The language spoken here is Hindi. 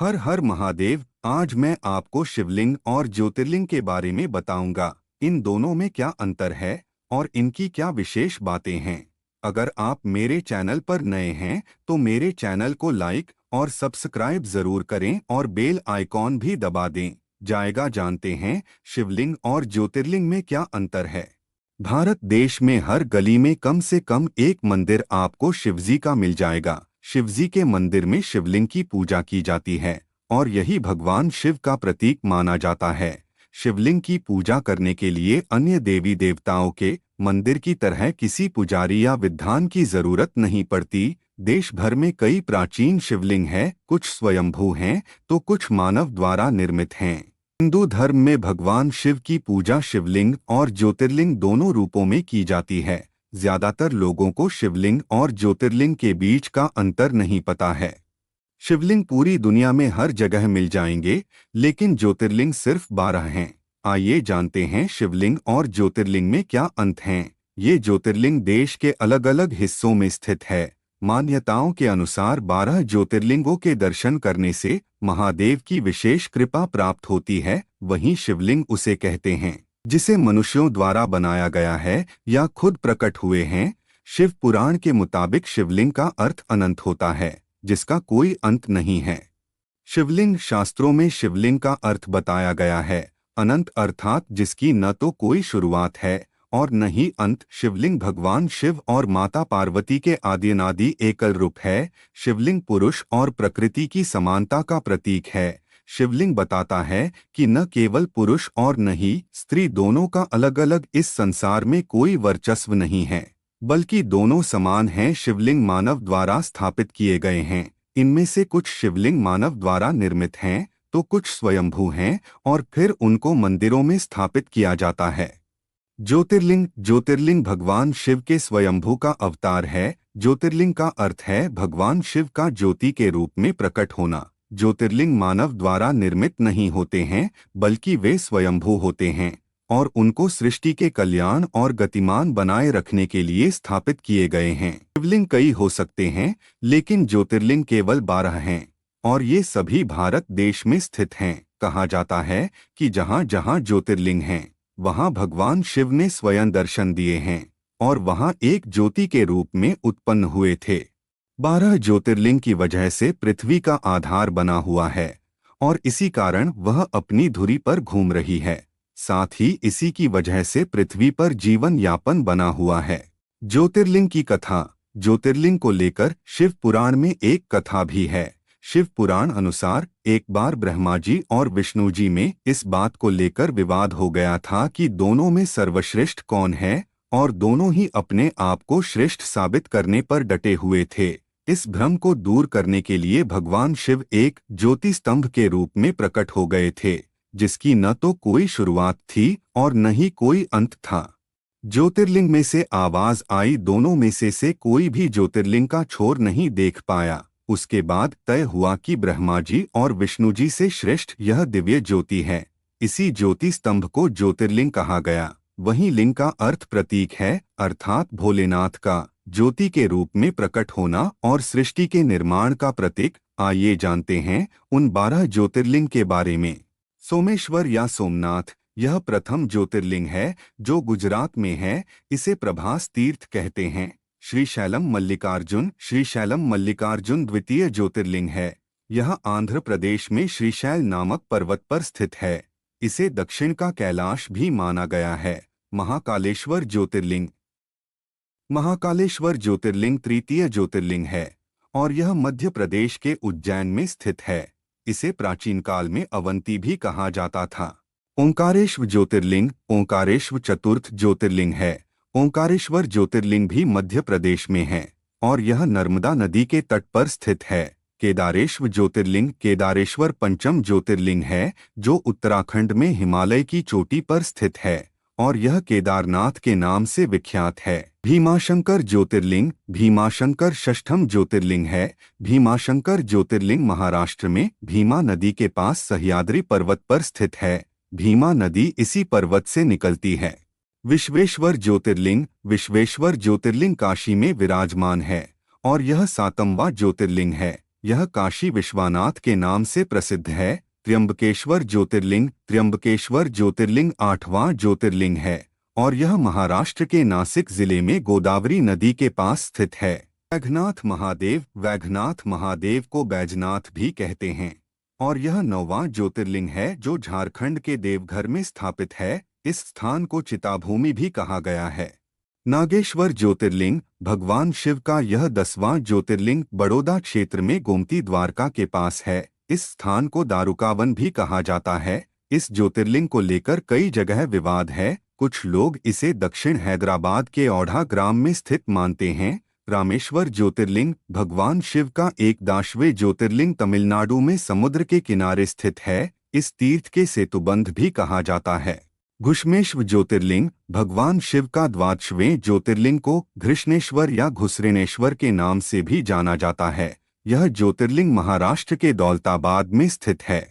हर हर महादेव। आज मैं आपको शिवलिंग और ज्योतिर्लिंग के बारे में बताऊंगा। इन दोनों में क्या अंतर है और इनकी क्या विशेष बातें हैं। अगर आप मेरे चैनल पर नए हैं तो मेरे चैनल को लाइक और सब्सक्राइब जरूर करें और बेल आइकॉन भी दबा दें। जाएगा जानते हैं शिवलिंग और ज्योतिर्लिंग में क्या अंतर है। भारत देश में हर गली में कम से कम एक मंदिर आपको शिवजी का मिल जाएगा। शिवजी के मंदिर में शिवलिंग की पूजा की जाती है और यही भगवान शिव का प्रतीक माना जाता है। शिवलिंग की पूजा करने के लिए अन्य देवी देवताओं के मंदिर की तरह किसी पुजारी या विद्वान की जरूरत नहीं पड़ती। देश भर में कई प्राचीन शिवलिंग हैं, कुछ स्वयंभू हैं तो कुछ मानव द्वारा निर्मित हैं। हिंदू धर्म में भगवान शिव की पूजा शिवलिंग और ज्योतिर्लिंग दोनों रूपों में की जाती है। ज्यादातर लोगों को शिवलिंग और ज्योतिर्लिंग के बीच का अंतर नहीं पता है। शिवलिंग पूरी दुनिया में हर जगह मिल जाएंगे, लेकिन ज्योतिर्लिंग सिर्फ 12 हैं। आइए जानते हैं शिवलिंग और ज्योतिर्लिंग में क्या अंतर हैं। ये ज्योतिर्लिंग देश के अलग अलग हिस्सों में स्थित है। मान्यताओं के अनुसार 12 ज्योतिर्लिंगों के दर्शन करने से महादेव की विशेष कृपा प्राप्त होती है। वहीं शिवलिंग उसे कहते हैं जिसे मनुष्यों द्वारा बनाया गया है या खुद प्रकट हुए हैं। शिव पुराण के मुताबिक शिवलिंग का अर्थ अनंत होता है, जिसका कोई अंत नहीं है। शिवलिंग शास्त्रों में शिवलिंग का अर्थ बताया गया है अनंत, अर्थात जिसकी न तो कोई शुरुआत है और न ही अंत। शिवलिंग भगवान शिव और माता पार्वती के आद्यनादि एकल रूप है। शिवलिंग पुरुष और प्रकृति की समानता का प्रतीक है। शिवलिंग बताता है कि न केवल पुरुष और न ही स्त्री दोनों का अलग अलग इस संसार में कोई वर्चस्व नहीं है, बल्कि दोनों समान हैं। शिवलिंग मानव द्वारा स्थापित किए गए हैं। इनमें से कुछ शिवलिंग मानव द्वारा निर्मित हैं तो कुछ स्वयंभू हैं और फिर उनको मंदिरों में स्थापित किया जाता है। ज्योतिर्लिंग भगवान शिव के स्वयंभू का अवतार है। ज्योतिर्लिंग का अर्थ है भगवान शिव का ज्योति के रूप में प्रकट होना। ज्योतिर्लिंग मानव द्वारा निर्मित नहीं होते हैं, बल्कि वे स्वयंभू होते हैं और उनको सृष्टि के कल्याण और गतिमान बनाए रखने के लिए स्थापित किए गए हैं। शिवलिंग कई हो सकते हैं, लेकिन ज्योतिर्लिंग केवल 12 हैं और ये सभी भारत देश में स्थित हैं। कहा जाता है कि जहाँ जहाँ ज्योतिर्लिंग हैं, वहाँ भगवान शिव ने स्वयं दर्शन दिए हैं और वहाँ एक ज्योति के रूप में उत्पन्न हुए थे। 12 ज्योतिर्लिंग की वजह से पृथ्वी का आधार बना हुआ है और इसी कारण वह अपनी धुरी पर घूम रही है। साथ ही इसी की वजह से पृथ्वी पर जीवन यापन बना हुआ है। ज्योतिर्लिंग की कथा। ज्योतिर्लिंग को लेकर शिव पुराण में एक कथा भी है। शिव पुराण अनुसार एक बार ब्रह्मा जी और विष्णु जी में इस बात को लेकर विवाद हो गया था कि दोनों में सर्वश्रेष्ठ कौन है, और दोनों ही अपने आप को श्रेष्ठ साबित करने पर डटे हुए थे। इस भ्रम को दूर करने के लिए भगवान शिव एक ज्योति स्तंभ के रूप में प्रकट हो गए थे, जिसकी न तो कोई शुरुआत थी और न ही कोई अंत था। ज्योतिर्लिंग में से आवाज आई, दोनों में से कोई भी ज्योतिर्लिंग का छोर नहीं देख पाया। उसके बाद तय हुआ कि ब्रह्मा जी और विष्णु जी से श्रेष्ठ यह दिव्य ज्योति है। इसी ज्योति स्तंभ को ज्योतिर्लिंग कहा गया। वहीं लिंग का अर्थ प्रतीक है, अर्थात भोलेनाथ का ज्योति के रूप में प्रकट होना और सृष्टि के निर्माण का प्रतीक। आइए जानते हैं उन 12 ज्योतिर्लिंग के बारे में। सोमेश्वर या सोमनाथ, यह प्रथम ज्योतिर्लिंग है जो गुजरात में है। इसे प्रभास तीर्थ कहते हैं। श्रीशैलम मल्लिकार्जुन द्वितीय ज्योतिर्लिंग है। यह आंध्र प्रदेश में श्रीशैल नामक पर्वत पर स्थित है। इसे दक्षिण का कैलाश भी माना गया है। महाकालेश्वर ज्योतिर्लिंग तृतीय ज्योतिर्लिंग है और यह मध्य प्रदेश के उज्जैन में स्थित है। इसे प्राचीन काल में अवंती भी कहा जाता था। ओंकारेश्वर चतुर्थ ज्योतिर्लिंग है। ओंकारेश्वर ज्योतिर्लिंग भी मध्य प्रदेश में है और यह नर्मदा नदी के तट पर स्थित है। केदारेश्वर पंचम ज्योतिर्लिंग है जो उत्तराखंड में हिमालय की चोटी पर स्थित है और यह केदारनाथ के नाम से विख्यात है। भीमाशंकर षष्ठम ज्योतिर्लिंग है। भीमाशंकर ज्योतिर्लिंग महाराष्ट्र में भीमा नदी के पास सह्याद्री पर्वत पर स्थित है। भीमा नदी इसी पर्वत से निकलती है। विश्वेश्वर ज्योतिर्लिंग काशी में विराजमान है और यह 7वां ज्योतिर्लिंग है। यह काशी विश्वनाथ के नाम से प्रसिद्ध है। त्र्यंबकेश्वर ज्योतिर्लिंग 8वां ज्योतिर्लिंग है और यह महाराष्ट्र के नासिक जिले में गोदावरी नदी के पास स्थित है। वैद्यनाथ महादेव को बैजनाथ भी कहते हैं और यह 9वां ज्योतिर्लिंग है जो झारखंड के देवघर में स्थापित है। इस स्थान को चिताभूमि भी कहा गया है। नागेश्वर ज्योतिर्लिंग भगवान शिव का यह 10वां ज्योतिर्लिंग बड़ौदा क्षेत्र में गोमती द्वारका के पास है। इस स्थान को दारुकावन भी कहा जाता है। इस ज्योतिर्लिंग को लेकर कई जगह विवाद है। कुछ लोग इसे दक्षिण हैदराबाद के औढ़ा ग्राम में स्थित मानते हैं। रामेश्वर ज्योतिर्लिंग भगवान शिव का 11वां ज्योतिर्लिंग तमिलनाडु में समुद्र के किनारे स्थित है। इस तीर्थ के सेतुबंध भी कहा जाता है। घुश्मेश्वर ज्योतिर्लिंग भगवान शिव का 12वां ज्योतिर्लिंग को घृष्णेश्वर या घुसरेनेश्वर के नाम से भी जाना जाता है। यह ज्योतिर्लिंग महाराष्ट्र के दौलताबाद में स्थित है।